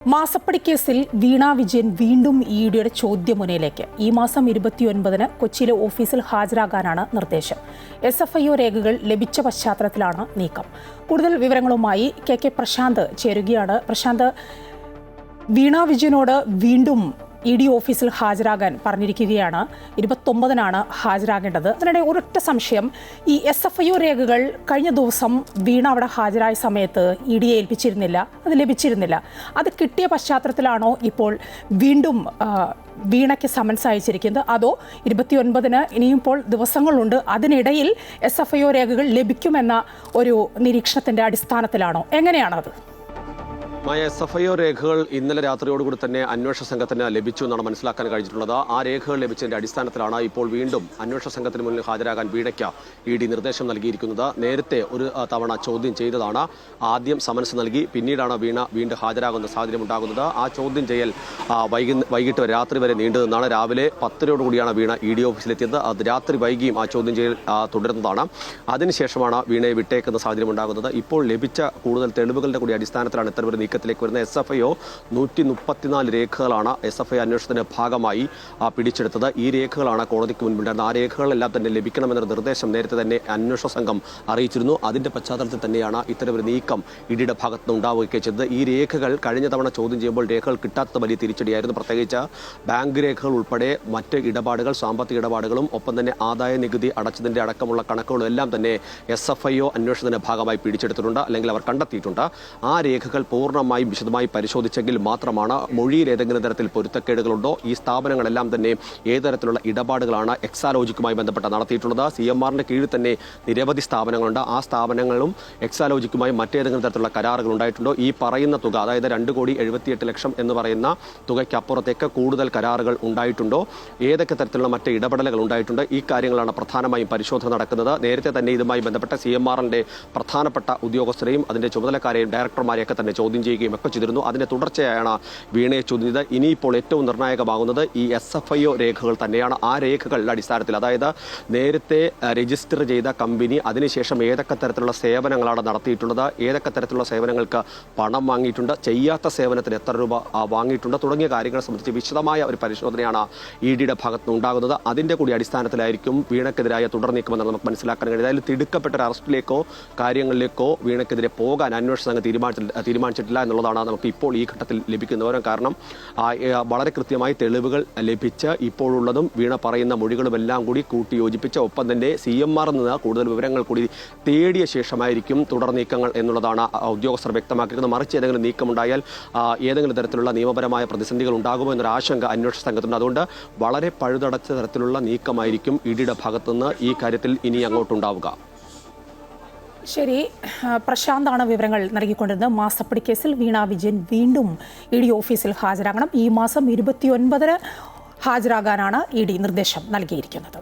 മാസപ്പടി കേസിൽ വീണ വിജയൻ വീണ്ടും ഇഡിയുടെ ചോദ്യമുനയിലേക്ക്. ഈ മാസം 29-ന് കൊച്ചിയിലെ ഓഫീസിൽ ഹാജരാകാനാണ് നിർദ്ദേശം. SFIO രേഖകൾ ലഭിച്ച പശ്ചാത്തലത്തിലാണ് നീക്കം. കൂടുതൽ വിവരങ്ങളുമായി കെ പ്രശാന്ത് ചേരുകയാണ്. പ്രശാന്ത്, വീണ വിജയനോട് വീണ്ടും ED ഓഫീസിൽ ഹാജരാകാൻ പറഞ്ഞിരിക്കുകയാണ്. 29-നാണ് ഹാജരാകേണ്ടത്. അതിനിടെ ഒരൊറ്റ സംശയം, ഈ SFIO രേഖകൾ കഴിഞ്ഞ ദിവസം വീണ അവിടെ ഹാജരായ സമയത്ത് EDയെ ഏൽപ്പിച്ചിരുന്നില്ല, അത് ലഭിച്ചിരുന്നില്ല. അത് കിട്ടിയ പശ്ചാത്തലത്തിലാണോ ഇപ്പോൾ വീണ്ടും വീണയ്ക്ക് സമൻസ് അയച്ചിരിക്കുന്നത്? അതോ 29-ന് ഇനിയിപ്പോൾ ദിവസങ്ങളുണ്ട്, അതിനിടയിൽ SFIO രേഖകൾ ലഭിക്കുമെന്ന ഒരു നിരീക്ഷണത്തിൻ്റെ അടിസ്ഥാനത്തിലാണോ? എങ്ങനെയാണത്? SFIO രേഖകൾ ഇന്നലെ രാത്രിയോടുകൂടി തന്നെ അന്വേഷണ സംഘത്തിന് ലഭിച്ചു എന്നാണ് മനസ്സിലാക്കാൻ കഴിഞ്ഞിട്ടുള്ളത്. ആ രേഖകൾ ലഭിച്ചതിന്റെ അടിസ്ഥാനത്തിലാണ് ഇപ്പോൾ വീണ്ടും അന്വേഷണ സംഘത്തിന് മുന്നിൽ ഹാജരാകാൻ വീണയ്ക്ക് ED നിർദ്ദേശം നൽകിയിരിക്കുന്നത്. നേരത്തെ ഒരു തവണ ചോദ്യം ചെയ്തതാണ്. ആദ്യം സമൻസ് നൽകി, പിന്നീടാണ് വീണ്ടും ഹാജരാകുന്ന സാഹചര്യം ഉണ്ടാകുന്നത്. ആ ചോദ്യം ചെയ്യൽ വൈകിട്ട് രാത്രി വരെ നീണ്ടു നിന്നാണ്. രാവിലെ 10-ഓടുകൂടിയാണ് വീണ ED ഓഫീസിലെത്തിയത്. അത് രാത്രി വൈകിയും ആ ചോദ്യം ചെയ്യൽ തുടരുന്നതാണ്. അതിനുശേഷമാണ് വീണയെ വിട്ടേക്കുന്ന സാഹചര്യം ഉണ്ടാകുന്നത്. ഇപ്പോൾ ലഭിച്ച കൂടുതൽ തെളിവുകളുടെ കൂടി അടിസ്ഥാനത്തിലാണ് ഇത്തരമൊരു നീക്കത്തിലേക്ക് വരുന്ന. SFIO 134 രേഖകളാണ് SFIO അന്വേഷണത്തിന്റെ ഭാഗമായി പിടിച്ചെടുത്തത്. ഈ രേഖകളാണ് കോടതിക്ക് മുൻപിലുണ്ടായിരുന്നത്. ആ രേഖകളെല്ലാം തന്നെ ലഭിക്കണമെന്ന നിർദ്ദേശം നേരത്തെ തന്നെ അന്വേഷണ സംഘം അറിയിച്ചിരുന്നു. അതിന്റെ പശ്ചാത്തലത്തിൽ തന്നെയാണ് ഇത്തരമൊരു നീക്കം EDയുടെ ഭാഗത്ത് നിന്ന് ഉണ്ടാവുകയൊക്കെ ചെയ്തത്. ഈ രേഖകൾ കഴിഞ്ഞ തവണ ചോദ്യം ചെയ്യുമ്പോൾ രേഖകൾ കിട്ടാത്ത വലിയ തിരിച്ചടിയായിരുന്നു. പ്രത്യേകിച്ച് ബാങ്ക് രേഖകൾ ഉൾപ്പെടെ മറ്റ് ഇടപാടുകൾ, സാമ്പത്തിക ഇടപാടുകളും ഒപ്പം തന്നെ ആദായ നികുതി അടച്ചതിന്റെ അടക്കമുള്ള കണക്കുകളും എല്ലാം തന്നെ SFIO അന്വേഷണത്തിന്റെ ഭാഗമായി പിടിച്ചെടുത്തിട്ടുണ്ട്, അല്ലെങ്കിൽ അവർ കണ്ടെത്തിയിട്ടുണ്ട്. ആ രേഖകൾ പൂർണ്ണമായും വിശദമായി പരിശോധിച്ചെങ്കിൽ മാത്രമാണ് മൊഴിയിൽ ഏതെങ്കിലും തരത്തിൽ പൊരുത്തക്കേടുകളുണ്ടോ, ഈ സ്ഥാപനങ്ങളെല്ലാം തന്നെ ഏത് തരത്തിലുള്ള ഇടപാടുകളാണ് എക്സാലോജിക്കുമായി ബന്ധപ്പെട്ട് നടത്തിയിട്ടുള്ളത്. CMRന്റെ കീഴിൽ തന്നെ നിരവധി സ്ഥാപനങ്ങളുണ്ട്. ആ സ്ഥാപനങ്ങളും എക്സാലോജിക്കുമായി മറ്റേതെങ്കിലും തരത്തിലുള്ള കരാറുകൾ ഉണ്ടായിട്ടുണ്ടോ, ഈ പറയുന്ന തുക, അതായത് 2,78,00,000 എന്ന് പറയുന്ന തുകയ്ക്കപ്പുറത്തേക്ക് കൂടുതൽ കരാറുകൾ ഉണ്ടായിട്ടുണ്ടോ, ഏതൊക്കെ തരത്തിലുള്ള മറ്റ് ഇടപെടലുകൾ ഉണ്ടായിട്ടുണ്ട്, ഈ കാര്യങ്ങളാണ് പ്രധാനമായും പരിശോധന നടക്കുന്നത്. നേരത്തെ തന്നെ ഇതുമായി ബന്ധപ്പെട്ട CMRന്റെ പ്രധാനപ്പെട്ട ഉദ്യോഗസ്ഥരെയും അതിന്റെ ചുമതലക്കാരെയും ഡയറക്ടർമാരെയൊക്കെ തന്നെ ചോദ്യം ചെയ്യുകയും ഒക്കെ ചെയ്തിരുന്നു. അതിന്റെ തുടർച്ചയായാണ് വീണയെ ചോദ്യം ചെയ്തത്. ഇനിയിപ്പോൾ ഏറ്റവും നിർണായകമാകുന്നത് ഈ SFIO രേഖകൾ തന്നെയാണ്. ആ രേഖകളുടെ അടിസ്ഥാനത്തിൽ, അതായത് നേരത്തെ രജിസ്റ്റർ ചെയ്ത കമ്പനി അതിനുശേഷം ഏതൊക്കെ തരത്തിലുള്ള സേവനങ്ങളാണ് നടത്തിയിട്ടുള്ളത്, ഏതൊക്കെ തരത്തിലുള്ള സേവനങ്ങൾക്ക് പണം വാങ്ങിയിട്ടുണ്ട്, ചെയ്യാത്ത സേവനത്തിന് എത്ര രൂപ വാങ്ങിയിട്ടുണ്ട് തുടങ്ങിയ കാര്യങ്ങളെ സംബന്ധിച്ച് വിശദമായ ഒരു പരിശോധനയാണ് EDയുടെ ഭാഗത്ത് നിന്ന് ഉണ്ടാകുന്നത്. അതിന്റെ കൂടി അടിസ്ഥാനത്തിലായിരിക്കും വീണക്കെതിരായ തുടർ നീക്കമെന്ന് നമുക്ക് മനസ്സിലാക്കാൻ കഴിയും. അതായത് തിടുക്കപ്പെട്ട ഒരു അറസ്റ്റിലേക്കോ കാര്യങ്ങളിലേക്കോ വീണക്കെതിരെ പോകാൻ അന്വേഷണ സംഘം തീരുമാനിച്ചിട്ടില്ല എന്നുള്ളതാണ് നമുക്ക് ഇപ്പോൾ ഈ ഘട്ടത്തിൽ ലഭിക്കുന്ന വിവരം. കാരണം വളരെ കൃത്യമായി തെളിവുകൾ ലഭിച്ച് ഇപ്പോഴുള്ളതും വീണ പറയുന്ന മൊഴികളും എല്ലാം കൂടി കൂട്ടി യോജിപ്പിച്ച, ഒപ്പം തന്നെ CMRൽ നിന്ന് കൂടുതൽ വിവരങ്ങൾ കൂടി തേടിയ ശേഷമായിരിക്കും തുടർ നീക്കങ്ങൾ എന്നുള്ളതാണ് ഉദ്യോഗസ്ഥർ വ്യക്തമാക്കിയിരിക്കുന്നത്. മറിച്ച് ഏതെങ്കിലും നീക്കമുണ്ടായാൽ ഏതെങ്കിലും തരത്തിലുള്ള നിയമപരമായ പ്രതിസന്ധികൾ ഉണ്ടാകുമോ എന്നൊരു ആശങ്ക അന്വേഷണ സംഘത്തിനുണ്ട്. അതുകൊണ്ട് വളരെ പഴുതടച്ച തരത്തിലുള്ള നീക്കമായിരിക്കും EDയുടെ ഭാഗത്തുനിന്ന് ഈ കാര്യത്തിൽ ഇനി അങ്ങോട്ടുണ്ടാവുക. ശരി, പ്രശാന്താണ് വിവരങ്ങൾ നൽകിക്കൊണ്ടിരുന്നത്. മാസപ്പടി കേസിൽ വീണ വിജയൻ വീണ്ടും ED ഓഫീസിൽ ഹാജരാകണം. ഈ മാസം 29-ന് ഹാജരാകാനാണ് ED നിർദ്ദേശം നൽകിയിരിക്കുന്നത്.